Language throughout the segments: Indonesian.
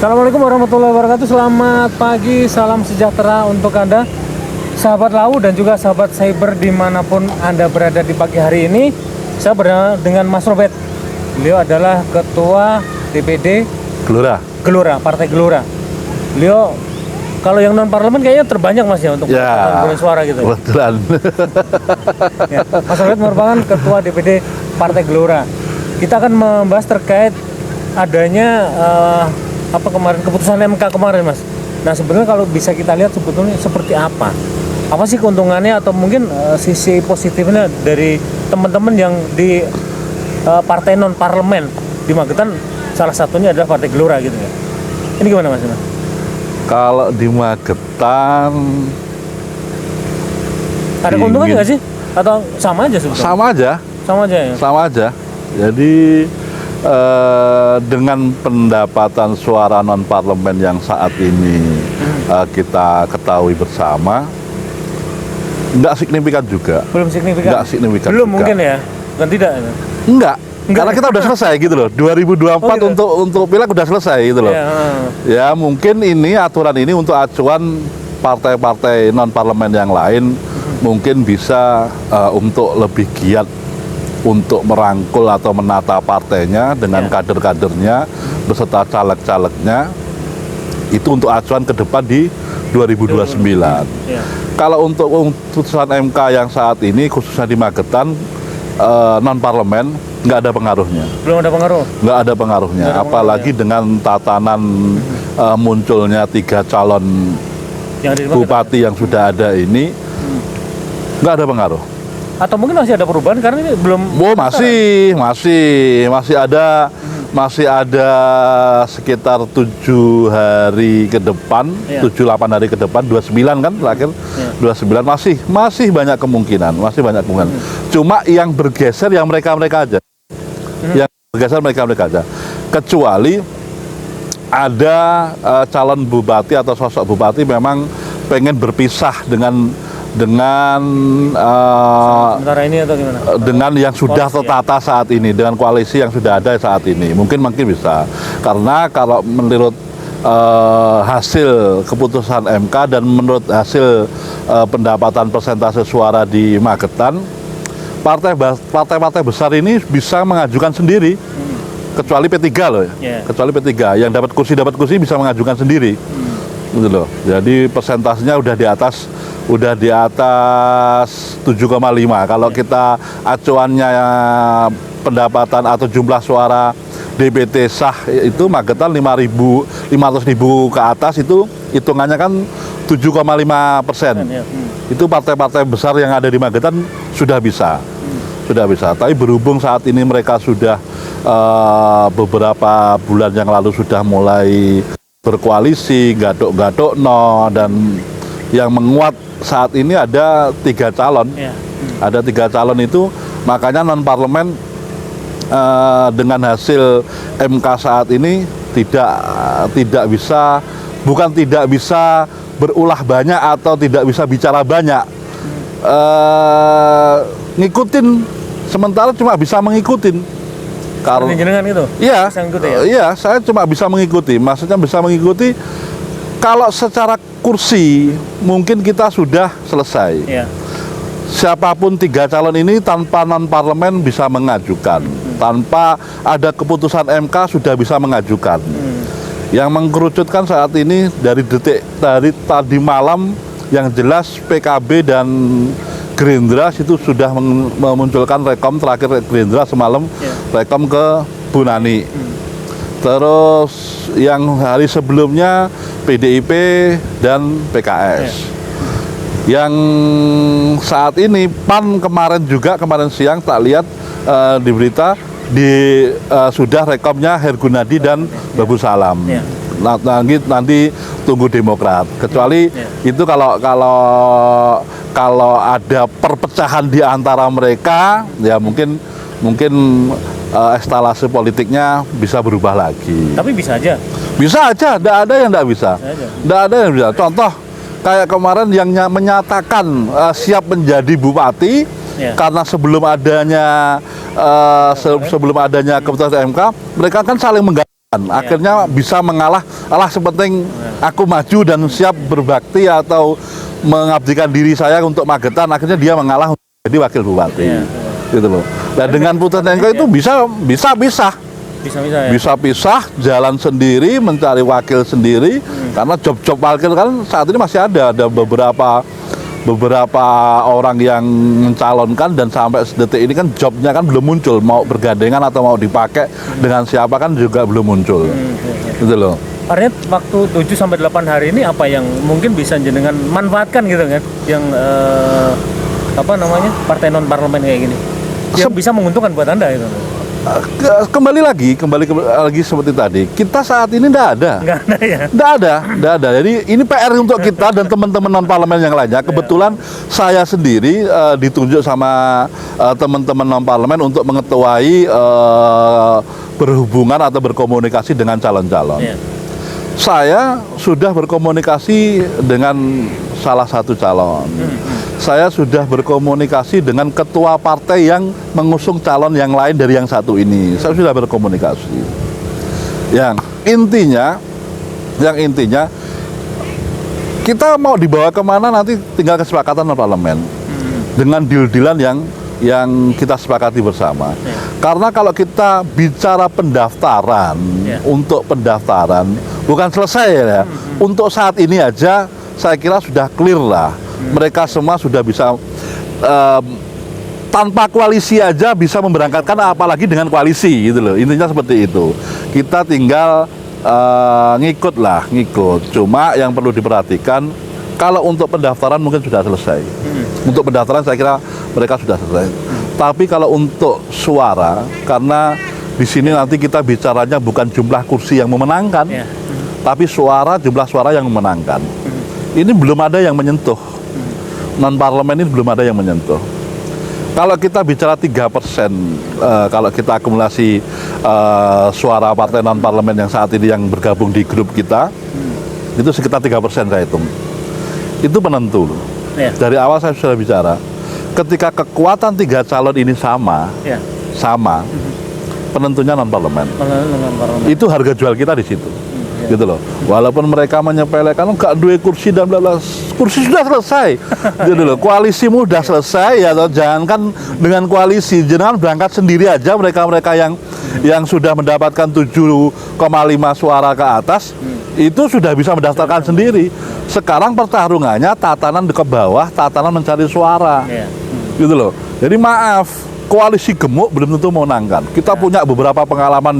Assalamualaikum warahmatullahi wabarakatuh. Selamat pagi, salam sejahtera untuk Anda, sahabat lau dan juga sahabat cyber dimanapun Anda berada di pagi hari ini. Saya berada dengan Mas Robert. Beliau adalah Ketua DPD Gelora, Partai Gelora. Beliau kalau yang non parlemen kayaknya terbanyak Mas ya untuk perolehan suara gitu. Kebetulan. Ya, Mas Robert merupakan Ketua DPD Partai Gelora. Kita akan membahas terkait adanya kemarin keputusan MK kemarin, Mas. Nah, sebenarnya kalau bisa kita lihat sebetulnya seperti apa? Apa sih keuntungannya atau mungkin sisi positifnya dari teman-teman yang di partai non parlemen di Magetan, salah satunya adalah Partai Gelora gitu ya. Ini gimana, Mas? Kalau di Magetan ada keuntungannya nggak sih? Atau sama aja sebetulnya? Sama aja ya. Sama aja. Jadi dengan pendapatan suara non parlemen yang saat ini kita ketahui bersama, nggak signifikan juga. Belum signifikan. Nggak signifikan. Belum juga. mungkin ya. Dan tidak. Enggak. Karena kita udah selesai gitu loh. 2024 gitu. untuk pileg udah selesai gitu loh. Ya mungkin ini aturan ini untuk acuan partai-partai non parlemen yang lain mungkin bisa untuk lebih giat untuk merangkul atau menata partainya dengan kader-kadernya beserta caleg-calegnya, itu untuk acuan ke depan di 2029. Kalau untuk putusan MK yang saat ini khususnya di Magetan non parlemen nggak ada pengaruhnya. Belum ada pengaruh. Nggak ada pengaruhnya, apalagi dengan tatanan munculnya 3 calon bupati yang sudah ada ini, nggak ada pengaruh. Atau mungkin masih ada perubahan karena ini belum. Oh, masih ada sekitar 7 hari ke depan, 7-8 hari ke depan, 29 kan terakhir, 29 masih banyak kemungkinan. Cuma yang bergeser yang mereka aja, kecuali ada calon bupati atau sosok bupati memang pengen berpisah dengan ini atau gimana? Dengan yang sudah tertata saat ini, dengan koalisi yang sudah ada saat ini, mungkin bisa. Karena kalau menurut hasil keputusan MK dan menurut hasil pendapatan persentase suara di Magetan, partai-partai besar ini bisa mengajukan sendiri, kecuali P3 loh ya. Kecuali P3 yang dapat kursi bisa mengajukan sendiri. Gitu loh. Jadi persentasenya udah di atas 7,5. Kalau kita acuannya pendapatan atau jumlah suara DPT sah itu Magetan 500.000 ke atas, itu hitungannya kan 7,5%. Itu partai-partai besar yang ada di Magetan sudah bisa. Tapi berhubung saat ini mereka sudah beberapa bulan yang lalu sudah mulai berkoalisi, gadok-gadok dan yang menguat saat ini ada 3 calon. Ada 3 calon itu, makanya non parlemen dengan hasil MK saat ini tidak bisa berulah banyak atau tidak bisa bicara banyak. Ngikutin, sementara cuma bisa mengikutin. Karena jenengan itu? Iya, saya cuma bisa mengikuti. Maksudnya bisa mengikuti kalau secara kursi mungkin kita sudah selesai. Siapapun 3 calon ini tanpa non parlemen bisa mengajukan. Tanpa ada keputusan MK sudah bisa mengajukan. Yang mengkerucutkan saat ini dari tadi malam, yang jelas PKB dan Gerindra itu sudah memunculkan rekom terakhir Gerindra semalam, rekom ke Bu Nani. Terus yang hari sebelumnya PDIP dan PKS. Yang saat ini PAN kemarin siang tak lihat di berita sudah rekomnya Hergunadi dan Babu Salam. Nanti tunggu Demokrat. Kecuali itu kalau ada perpecahan di antara mereka, ya mungkin eskalasi politiknya bisa berubah lagi. Tapi bisa aja. Bisa aja, tidak ada yang tidak bisa. Tidak ada yang bisa. Contoh kayak kemarin yang menyatakan siap menjadi bupati karena sebelum adanya keputusan MK, mereka kan saling mengganti akhirnya bisa mengalah, alah sepenting aku maju dan siap berbakti atau mengabdikan diri saya untuk Magetan, akhirnya dia mengalah untuk jadi wakil bupati, gitu loh. Dan dengan putusan MK itu bisa pisah, jalan sendiri, mencari wakil sendiri, karena job-job wakil kan saat ini masih ada beberapa orang yang mencalonkan dan sampai detik ini kan jobnya kan belum muncul, mau bergandengan atau mau dipakai dengan siapa kan juga belum muncul, gitu loh. Artinya waktu 7-8 hari ini apa yang mungkin bisa jenengan manfaatkan gitu kan, yang partai non parlemen kayak gini, yang bisa menguntungkan buat Anda itu? Kembali lagi seperti tadi, kita saat ini tidak ada. Jadi ini PR untuk kita dan teman-teman non parlemen yang lainnya. Kebetulan saya sendiri ditunjuk sama teman-teman non parlemen untuk mengetuai berhubungan atau berkomunikasi dengan calon-calon. Saya sudah berkomunikasi dengan salah satu calon. Saya sudah berkomunikasi dengan ketua partai yang mengusung calon yang lain dari yang satu ini. Saya sudah berkomunikasi. Yang intinya kita mau dibawa kemana nanti tinggal kesepakatan parlemen dengan deal-dealan yang kita sepakati bersama. Karena kalau kita bicara pendaftaran, untuk pendaftaran bukan selesai ya. Untuk saat ini aja saya kira sudah clear lah. Mereka semua sudah bisa tanpa koalisi aja bisa memberangkatkan, apalagi dengan koalisi gitu loh. Intinya seperti itu. Kita tinggal ngikut. Cuma yang perlu diperhatikan, kalau untuk pendaftaran mungkin sudah selesai. Untuk pendaftaran saya kira mereka sudah selesai. Tapi kalau untuk suara, karena di sini nanti kita bicaranya bukan jumlah kursi yang memenangkan, tapi jumlah suara yang memenangkan. Ini belum ada yang menyentuh. Non parlemen ini belum ada yang menyentuh. Kalau kita bicara 3%, kalau kita akumulasi suara partai non parlemen yang saat ini yang bergabung di grup kita, itu sekitar 3% saya hitung. Itu penentu loh. Dari awal saya sudah bicara, ketika kekuatan 3 calon ini sama, penentunya non parlemen. Itu harga jual kita di situ. Gitu loh. Walaupun mereka menyepelekan enggak dua kursi dan bla bla, kursi sudah selesai. Gitu loh. Koalisimu sudah selesai ya, atau jangankan dengan koalisi, jangan berangkat sendiri aja mereka-mereka yang sudah mendapatkan 7,5 suara ke atas itu sudah bisa mendaftarkan sendiri. Sekarang pertarungannya tatanan ke bawah, tatanan mencari suara. Gitu loh. Jadi maaf, koalisi gemuk belum tentu memenangkan. Kita punya beberapa pengalaman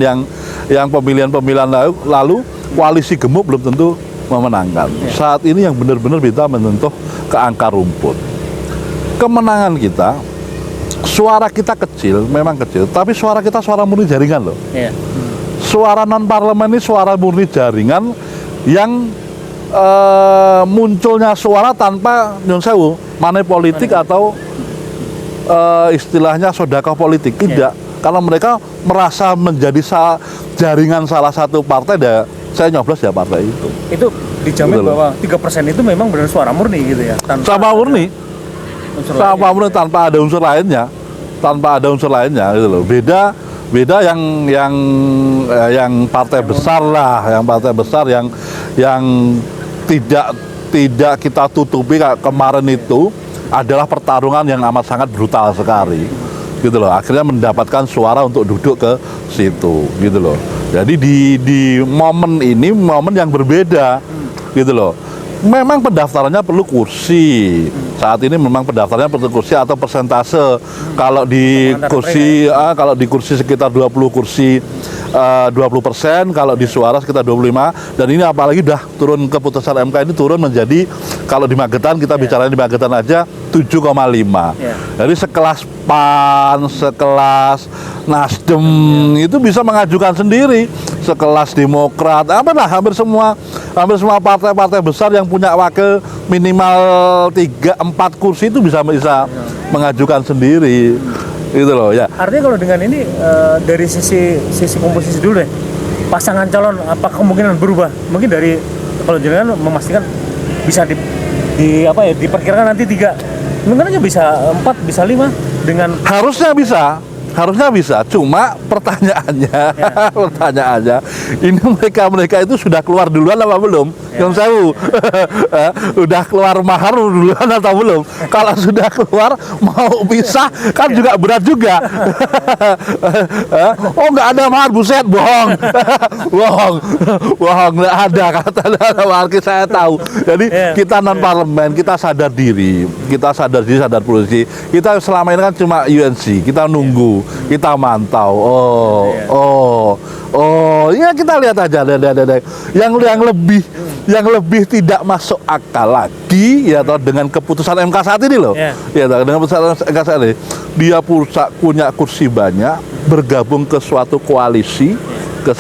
yang pemilihan-pemilihan lalu koalisi gemuk belum tentu memenangkan. Saat ini yang benar-benar bisa menyentuh ke angka rumput. Kemenangan kita, suara kita kecil, memang kecil, tapi suara kita suara murni jaringan loh. Suara non parlemen ini suara murni jaringan yang munculnya suara tanpa nyun sewu, money politik atau istilahnya sedekah politik, tidak. Karena mereka merasa menjadi jaringan salah satu partai, saya nyoblos ya partai itu. Itu dijamin gitu bahwa 3% itu memang benar suara murni gitu ya? Sama murni, tanpa ada unsur lainnya, gitu loh. Beda yang partai besar lah, yang tidak kita tutupi kemarin itu adalah pertarungan yang amat sangat brutal sekali. Gitu loh, akhirnya mendapatkan suara untuk duduk ke situ, gitu loh. Jadi di momen ini momen yang berbeda, gitu loh. Memang pendaftarannya perlu kursi. Saat ini memang pendaftarannya perlu kursi atau persentase. Kalau di kursi sekitar 20 kursi 20%, kalau di suara sekitar 25. Dan ini apalagi udah turun keputusan MK ini turun menjadi, kalau di Magetan kita bicara di Magetan aja 7,5. Jadi sekelas PAN, sekelas Nasdem itu bisa mengajukan sendiri, sekelas Demokrat, hampir semua partai-partai besar yang punya wakil minimal 3-4 kursi itu bisa mengajukan sendiri, gitu loh ya. Artinya kalau dengan ini dari sisi komposisi dulu deh, pasangan calon apa kemungkinan berubah? Mungkin dari, kalau jangan memastikan bisa diperkirakan nanti 3, mungkin aja bisa 4, bisa 5 dengan harusnya bisa. Cuma pertanyaannya, pertanyaannya, ini mereka itu sudah keluar duluan apa belum? Yang saya udah keluar mahar duluan atau belum? Kalau sudah keluar mau pisah kan juga berat juga. Oh nggak ada mahar, buset, bohong, bohong, nggak ada kata mahar, saya tahu. Jadi kita non parlemen, kita sadar diri, sadar polisi. Kita selama ini kan cuma UNC, kita nunggu, kita mantau. Ya kita lihat aja, yang lebih tidak masuk akal lagi ya toh dengan keputusan MK saat ini loh. Ya toh, dengan keputusan MK saat ini, dia punya kursi banyak, bergabung ke suatu koalisi ke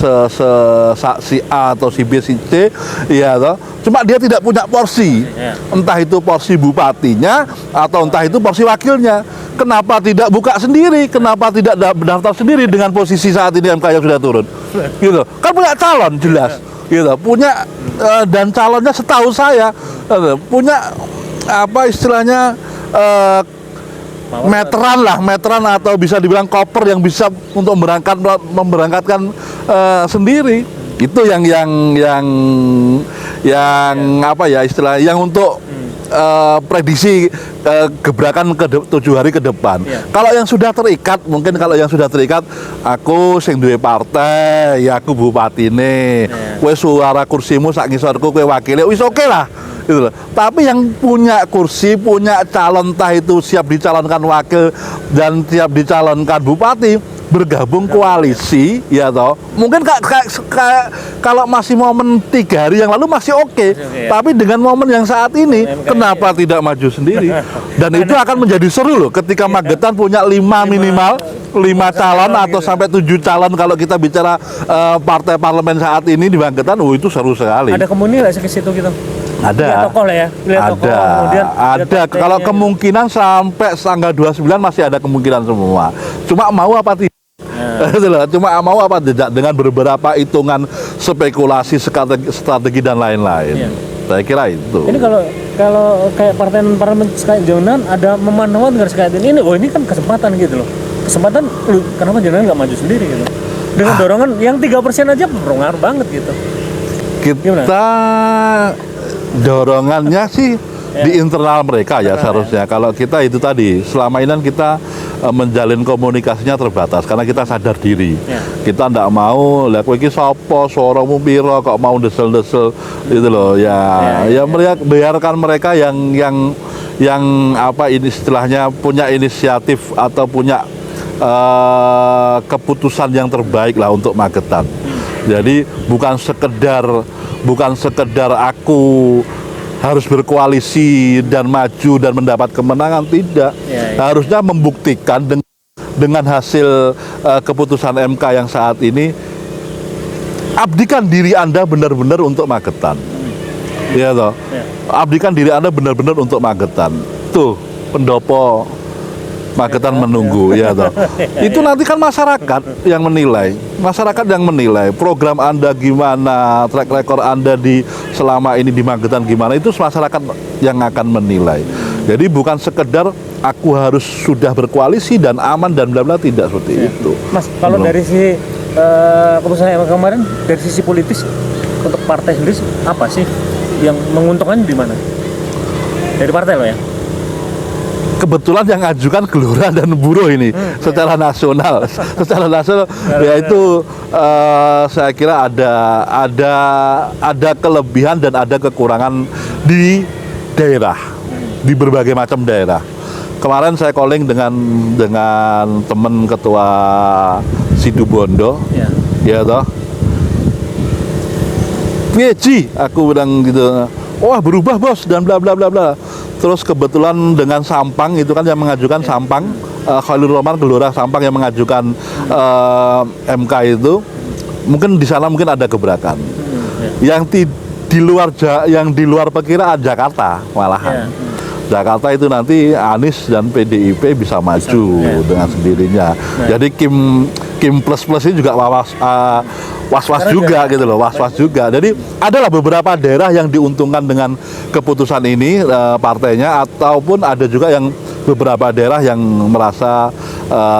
si A atau si B, si C, ya toh. Cuma dia tidak punya porsi, entah itu porsi bupatinya atau entah itu porsi wakilnya. Kenapa tidak buka sendiri? Kenapa tidak daftar sendiri dengan posisi saat ini MK yang sudah turun? Gitu. Kan punya calon jelas, gitu. Punya dan calonnya setahu saya punya apa istilahnya meteran atau bisa dibilang koper yang bisa untuk memberangkatkan sendiri. Itu yang apa ya istilah yang untuk prediksi gebrakan 7 hari ke depan. Kalau yang sudah terikat, mungkin kalau yang sudah terikat, aku sing duwe partai, ya aku bupatine, kowe suara kursimu sak ngisorku, kowe wakile, wis oke lah. Gitu loh. Tapi yang punya kursi, punya calon, entah itu siap dicalonkan wakil dan siap dicalonkan bupati, bergabung koalisi, ya toh. Mungkin kalau masih momen 3 hari yang lalu masih oke. Tapi dengan momen yang saat ini, kenapa tidak maju sendiri? Dan itu akan menjadi seru loh ketika Magetan punya 5 minimal 5 calon atau sampai 7 calon kalau kita bicara partai parlemen saat ini di Magetan. Itu seru sekali. Ada kemungkinan nggak sih ke situ gitu? Ada. Tokoh lah ya. Ada. Kalau kemungkinan sampai tanggal 29 masih ada kemungkinan semua. Cuma mau apa tidak? Cuma mau apa tidak dengan beberapa hitungan spekulasi strategi dan lain-lain. Saya kira itu. Ini kalau kayak partai parlemen kayak Jonan ada memandang dengan sekait ini, ini kan kesempatan gitu loh. Kesempatan, kenapa Jonan nggak maju sendiri gitu? Dengan dorongan yang 3% aja berpengaruh banget gitu. Kita dorongannya sih di internal mereka ya seharusnya. Kalau kita itu tadi selama ini kita menjalin komunikasinya terbatas karena kita sadar diri. Kita ndak mau lah kowe iki sapa, suaramu piro kok mau desel-desel gitu loh. Biarkan mereka yang apa ini istilahnya punya inisiatif atau punya keputusan yang terbaik lah untuk Magetan. Jadi bukan sekedar aku harus berkoalisi dan maju dan mendapat kemenangan, tidak. Harusnya membuktikan dengan hasil keputusan MK yang saat ini, abdikan diri Anda benar-benar untuk Magetan. Ya toh. Abdikan diri Anda benar-benar untuk Magetan. Tuh, pendopo Magetan menunggu, ya toh. Itu nanti kan masyarakat yang menilai. Masyarakat yang menilai program Anda gimana, track record Anda di selama ini di Magetan gimana, itu masyarakat yang akan menilai. Jadi bukan sekedar aku harus sudah berkoalisi dan aman dan bla bla, tidak seperti itu. Mas, kalau dari sisi keputusan yang kemarin dari sisi politis untuk partai sendiri apa sih yang menguntungkan di mana? Dari partai lo ya? Kebetulan yang ajukan Gelora dan Buruh ini secara nasional, yaitu saya kira ada kelebihan dan ada kekurangan di daerah, di berbagai macam daerah. Kemarin saya calling dengan teman ketua Situbondo, ya toh. Ji, aku bilang gitu. Wah berubah bos dan bla bla bla bla. Terus kebetulan dengan Sampang itu kan yang mengajukan Sampang, Khalil Rahman Gelora Sampang yang mengajukan MK itu, mungkin di sana mungkin ada gebrakan. Yang di luar perkiraan Jakarta malahan. Jakarta itu nanti Anies dan PDIP bisa maju dengan sendirinya. Jadi Kim plus ini juga was-was juga gitu loh, was-was juga. Jadi adalah beberapa daerah yang diuntungkan dengan keputusan ini partainya, ataupun ada juga yang beberapa daerah yang merasa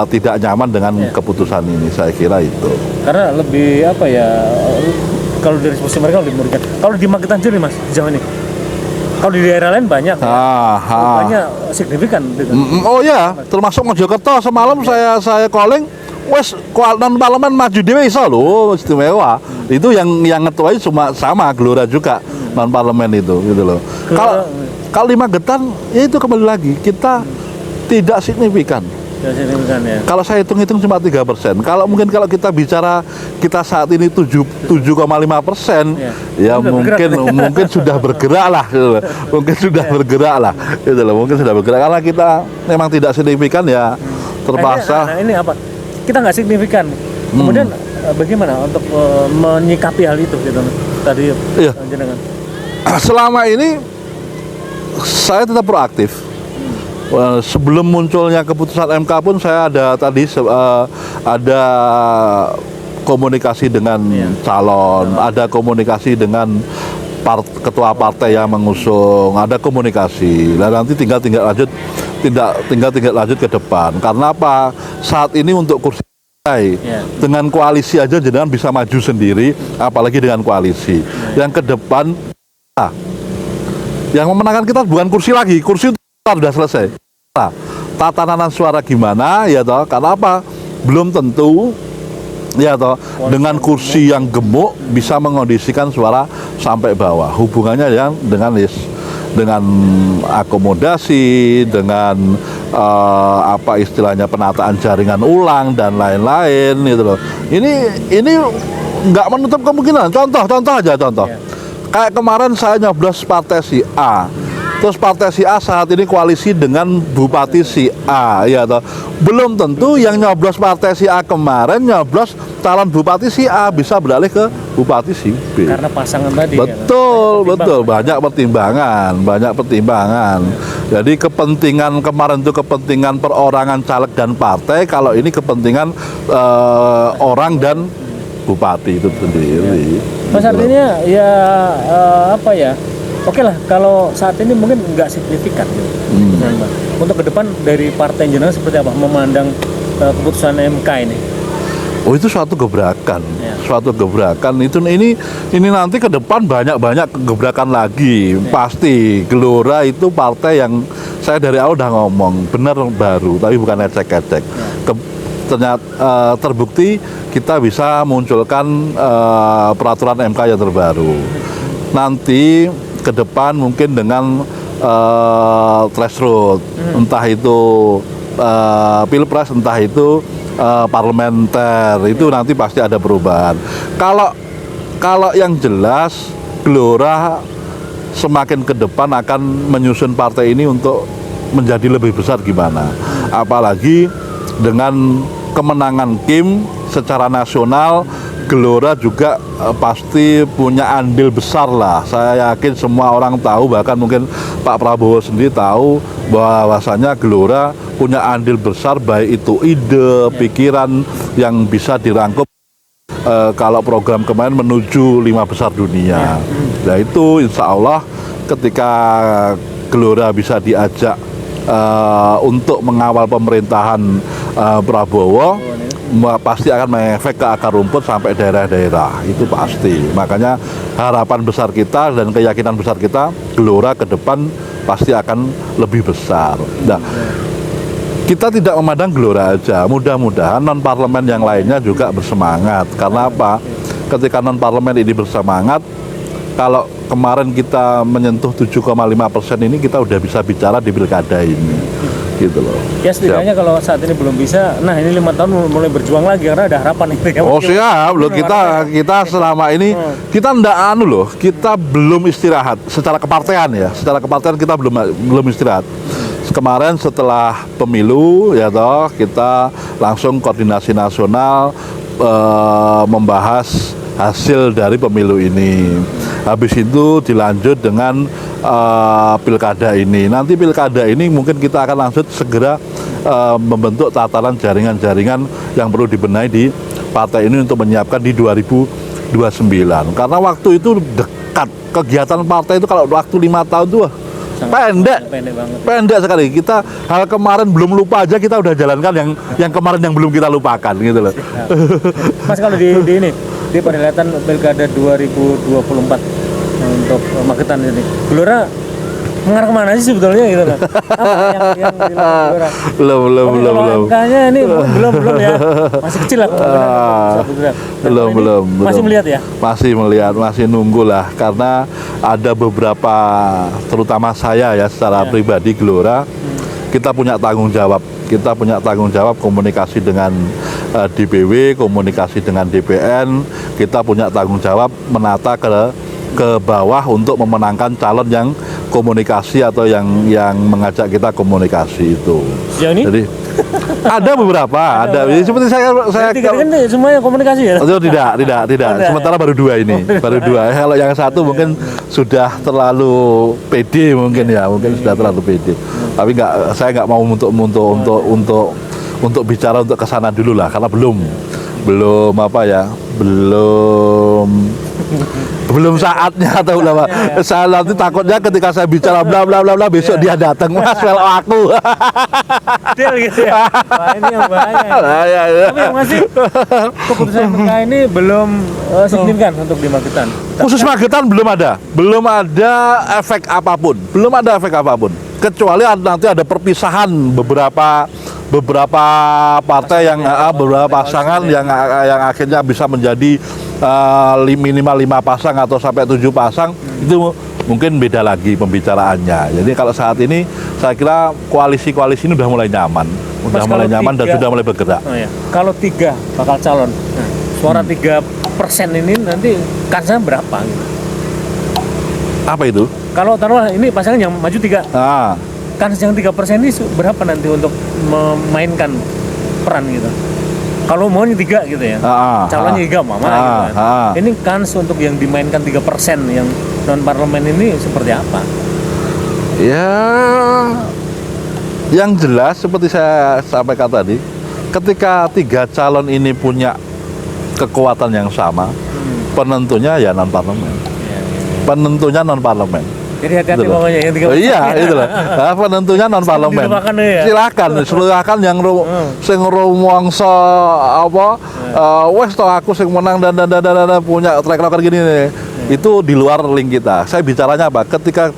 tidak nyaman dengan keputusan ini. Saya kira itu. Karena lebih apa ya? Kalau dari posisi mereka lebih merugikan. Kalau di Magetan sendiri Mas, sejauh ini. Kalau di daerah lain banyak, banyak signifikan. Gitu. Oh ya, termasuk Mojokerto semalam saya calling, wes non parlemen maju dewe iso lho, istimewa. Itu yang ngetuai cuma sama Gelora juga non parlemen itu, gitu loh. Kalau di Magetan, ya itu kembali lagi kita tidak signifikan. Ya. Kalau saya hitung-hitung cuma 3%. Kalau kita bicara kita saat ini 7,5%, ya mungkin sudah bergerak lah, gitu. Mungkin sudah bergerak lah, gitu loh. Mungkin sudah bergerak karena kita memang tidak signifikan ya terpaksa. Nah, ini apa? Kita nggak signifikan. Kemudian bagaimana untuk menyikapi hal itu, gitu? Tadi jenengan. Selama ini saya tetap proaktif. Sebelum munculnya keputusan MK pun saya ada komunikasi dengan calon, ada komunikasi dengan ketua partai yang mengusung, ada komunikasi. Dan nanti tinggal lanjut ke depan. Karena apa? Saat ini untuk kursi dengan koalisi aja jangan bisa maju sendiri, apalagi dengan koalisi. Yang ke depan yang memenangkan kita bukan kursi lagi, kursi sudah selesai. Tatanan suara gimana ya toh? Karena apa? Belum tentu ya toh dengan kursi yang gemuk bisa mengondisikan suara sampai bawah. Hubungannya dengan akomodasi, dengan apa istilahnya penataan jaringan ulang dan lain-lain gitu loh. Ini nggak menutup kemungkinan. Contoh aja. Kayak kemarin saya nyoblos partai si A. Terus partai si A saat ini koalisi dengan bupati si A, ya toh. Belum tentu yang nyoblos partai si A kemarin nyoblos calon bupati si A bisa beralih ke bupati si B. Karena pasangan tadi. Betul, banyak pertimbangan. Jadi kepentingan kemarin itu kepentingan perorangan caleg dan partai, kalau ini kepentingan orang dan bupati itu sendiri. Mas artinya ya apa ya? Oke lah, kalau saat ini mungkin nggak signifikan gitu. Untuk ke depan dari partai jenengan seperti apa memandang keputusan MK ini? Oh, itu suatu gebrakan. Ini nanti ke depan banyak gebrakan lagi. Pasti Gelora itu partai yang saya dari awal udah ngomong benar baru, tapi bukan ecek-ecek. Ternyata terbukti kita bisa munculkan peraturan MK yang terbaru. Nanti ke depan mungkin dengan threshold, entah itu pilpres, entah itu parlementer, itu nanti pasti ada perubahan. Kalau yang jelas Gelora semakin ke depan akan menyusun partai ini untuk menjadi lebih besar gimana. Apalagi dengan kemenangan Kim secara nasional, Gelora juga pasti punya andil besar lah. Saya yakin semua orang tahu, bahkan mungkin Pak Prabowo sendiri tahu bahwasanya Gelora punya andil besar, baik itu ide, pikiran yang bisa dirangkup kalau program kemarin menuju 5 besar dunia. Nah itu insya Allah ketika Gelora bisa diajak untuk mengawal pemerintahan Prabowo, pasti akan mengefek ke akar rumput sampai daerah-daerah, itu pasti. Makanya harapan besar kita dan keyakinan besar kita, Gelora ke depan pasti akan lebih besar. Nah, kita tidak memandang Gelora aja, mudah-mudahan non-parlemen yang lainnya juga bersemangat. Karena apa? Ketika non-parlemen ini bersemangat, kalau kemarin kita menyentuh 7,5% ini, kita udah bisa bicara di pilkada ini, gitu loh. Ya setidaknya kalau saat ini belum bisa, nah ini 5 tahun mulai berjuang lagi karena ada harapan ini. Oh siap loh, kita selama ini kita kita belum istirahat secara kepartean ya, secara kepartean kita belum istirahat. Kemarin setelah pemilu ya toh, kita langsung koordinasi nasional membahas hasil dari pemilu ini. Habis itu dilanjut dengan pilkada ini. Nanti pilkada ini mungkin kita akan langsung segera membentuk tatanan jaringan-jaringan yang perlu dibenahi di partai ini untuk menyiapkan di 2029. Karena waktu itu dekat, kegiatan partai itu kalau waktu 5 tahun itu pendek banget. pendek sekali. Kita hal kemarin belum lupa aja, kita udah jalankan yang kemarin yang belum kita lupakan gitu loh. Mas, kalau di ini di perhelatan Pilkada 2024 untuk Magetan ini, Gelora mengarah kemana sih sebetulnya gitu loh? Apa yang dilakukan Gelora? Belum. Angkanya ini belum ya, masih kecil lah. Belum. Masih melihat ya? Masih melihat, masih nunggu lah, karena ada beberapa, terutama saya ya secara pribadi Gelora, kita punya tanggung jawab. Kita punya tanggung jawab komunikasi dengan DPW, komunikasi dengan DPN. Kita punya tanggung jawab menata ke bawah untuk memenangkan calon yang komunikasi atau yang mengajak kita komunikasi itu. Sejauh ini? Jadi ada beberapa, ada. Seperti saya tiga kan semuanya komunikasi ya? Oh, tidak. Sementara baru dua ini, baru dua. Kalau yang satu mungkin sudah terlalu pede mungkin ya, sudah terlalu pede. Tapi saya nggak mau untuk bicara untuk kesana dulu lah, karena belum saatnya atau berapa. Saya nanti takutnya ketika saya bicara bla bla bla besok dia datang, Mas, kalau aku. Deal gitu ya. Wah, ini yang bahaya. Tapi yang masih keputusan MK ini belum signifikan untuk di Magetan. Khusus Magetan belum ada efek apapun, kecuali nanti ada perpisahan beberapa partai yang beberapa pasangan yang akhirnya bisa menjadi minimal 5 pasang atau sampai 7 pasang. Itu mungkin beda lagi pembicaraannya. Jadi kalau saat ini saya kira koalisi ini udah mulai nyaman, dan sudah mulai bergerak. Oh ya. Kalau 3 bakal calon, suara 3% ini nanti kansnya berapa gitu? Apa itu? Kalau taruhlah ini pasangan yang maju 3, kans yang 3% ini berapa nanti untuk memainkan peran gitu? Kalau mau 3 gitu ya, calonnya 3 mama gitu kan. Ini kans untuk yang dimainkan 3% yang non parlemen ini seperti apa? Ya, yang jelas seperti saya sampaikan tadi, ketika 3 calon ini punya kekuatan yang sama, penentunya ya non parlemen. Penentunya non parlemen. Jadi hati-hati pokoknya yang 3%. Iya, itu lah. Penentunya non parlemen. Silakan yang sing rumangsa apa wes to aku sing menang dan punya track record gini nih. Itu di luar link kita. Saya bicaranya apa? Ketika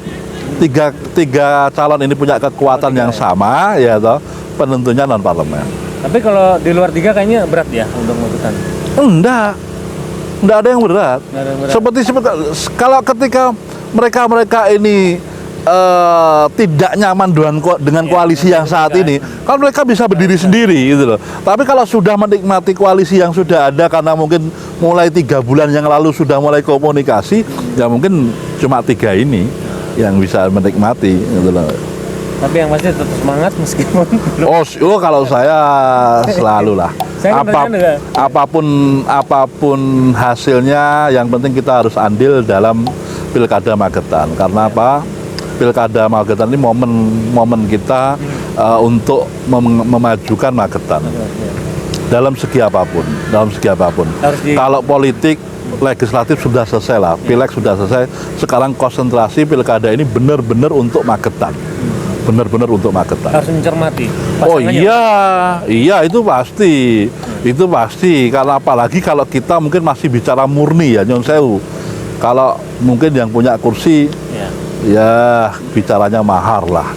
tiga calon ini punya kekuatan yang sama, ya toh, penentunya non parlemen. Tapi kalau di luar 3 kayaknya berat ya untuk Magetan. Enggak ada yang berat. Seperti kalau ketika mereka ini tidak nyaman dengan koalisi yang saat ini, kan mereka bisa berdiri sendiri gitu loh. Tapi kalau sudah menikmati koalisi yang sudah ada, karena mungkin mulai 3 bulan yang lalu sudah mulai komunikasi, ya mungkin cuma 3 ini yang bisa menikmati gitu loh. Tapi yang pasti tetap semangat meskipun kalau saya selalu lah. Apapun hasilnya, yang penting kita harus andil dalam Pilkada Magetan. Karena apa? Pilkada Magetan ini momen kita untuk memajukan Magetan dalam segi apapun. Kalau politik legislatif sudah selesai lah, pileg sudah selesai. Sekarang konsentrasi pilkada ini benar-benar untuk Magetan. Harus mencermati pasangannya. Iya, itu pasti. Karena apalagi kalau kita mungkin masih bicara murni ya, nyon sewu. Kalau mungkin yang punya kursi, ya bicaranya mahar lah.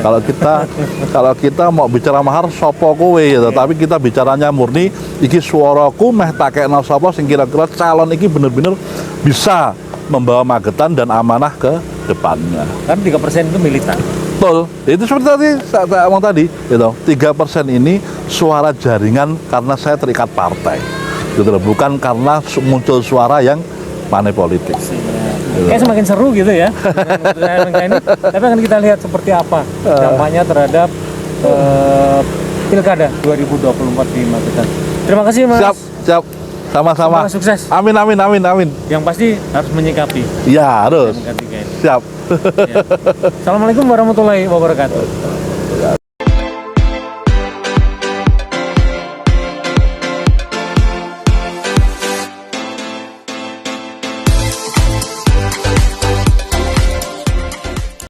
Kalau kita mau bicara mahar, sopo kowe gitu. Tapi kita bicaranya murni, iki suaraku meh takekno sapa sing kira-kira calon iki bener-bener bisa membawa Magetan dan amanah ke depannya. Kan 3% itu militan. Betul, itu seperti tadi saya ngomong tadi, gitu. 3% ini suara jaringan karena saya terikat partai, gitu loh. Bukan karena muncul suara yang money politik. Kayak semakin seru gitu ya. Ini. Tapi akan kita lihat seperti apa dampaknya terhadap Pilkada 2024 di Magetan. Terima kasih Mas. Siap. Sama-sama. Sukses. Amin. Yang pasti harus menyikapi. Iya, harus. Siap. Ya. Assalamualaikum warahmatullahi wabarakatuh.